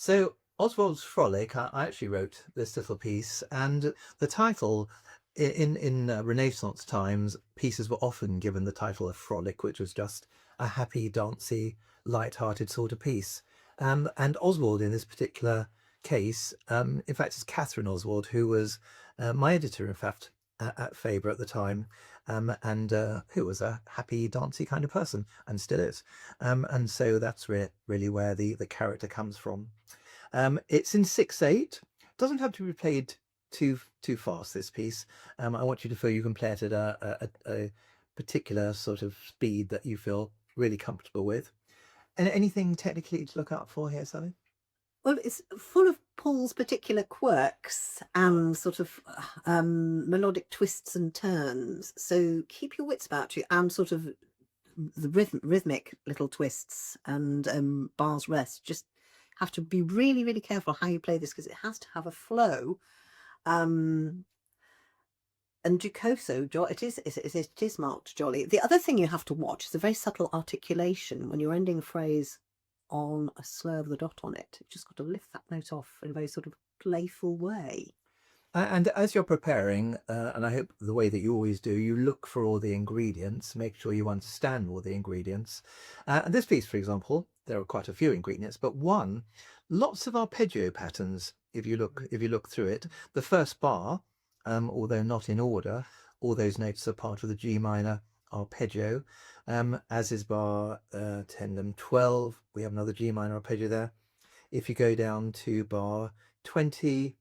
So Oswald's Frolic, I actually wrote this little piece, and the title in Renaissance times, pieces were often given the title of Frolic, which was just a happy, dancey, light-hearted sort of piece. And Oswald, in this particular case, in fact, it's Catherine Oswald, who was my editor, in fact, at Faber at the time, and who was a happy, dancey kind of person, and still is. And so that's really where the character comes from. It's in 6/8. Doesn't have to be played too fast, this piece. I want you to feel you can play it at a particular sort of speed that you feel really comfortable with. And anything technically to look out for here, Sally? Well, it's full of Paul's particular quirks and sort of melodic twists and turns. So keep your wits about you, and sort of the rhythmic little twists and bars rest. Just have to be really, really careful how you play this, because it has to have a flow. And Jocoso, it is marked jolly. The other thing you have to watch is a very subtle articulation when you're ending a phrase on a slur with a dot on it. You've just got to lift that note off in a very sort of playful way. And as you're preparing, and I hope the way that you always do, you look for all the ingredients, make sure you understand all the ingredients. And this piece, for example, there are quite a few ingredients, but one, lots of arpeggio patterns. If you look through it, the first bar, although not in order, all those notes are part of the G minor arpeggio, as is bar 10 and 12. We have another G minor arpeggio there. If you go down to bar 20,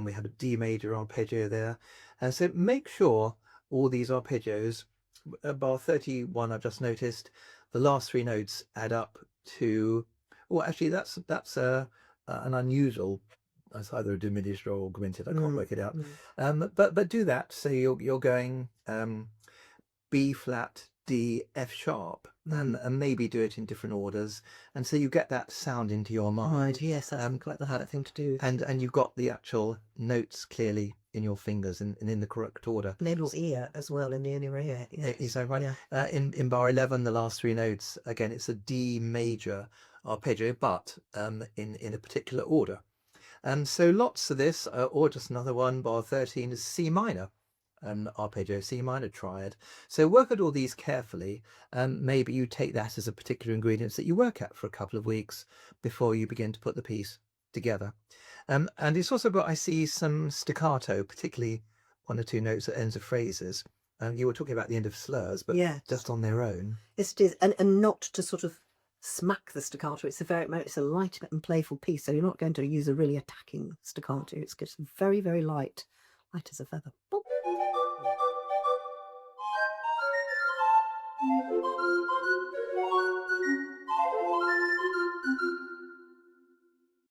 we have a D major arpeggio there. And so make sure all these arpeggios, bar 31 I've just noticed, the last three notes add up to, well, actually that's an unusual, it's either a diminished or augmented, I can't work it out. But do that, so you're going B flat, D, F sharp, and maybe do it in different orders, and so you get that sound into your mind. Right, yes, that's quite the hard thing to do. And you've got the actual notes clearly in your fingers and in the correct order. Enable ear as well in the inner ear. Yes. Is that right? Yeah. In bar 11, the last three notes, again, it's a D major arpeggio, but in a particular order. So lots of this, or just another one, bar 13 is C minor. Arpeggio, C minor triad. So work at all these carefully, and maybe you take that as a particular ingredient that you work at for a couple of weeks before you begin to put the piece together. And it's also got, I see, some staccato, particularly one or two notes at ends of phrases. You were talking about the end of slurs, but just on their own. Yes, it is, and not to sort of smack the staccato. It's a light and playful piece, so you're not going to use a really attacking staccato. It's just very, very light as a feather. Boop.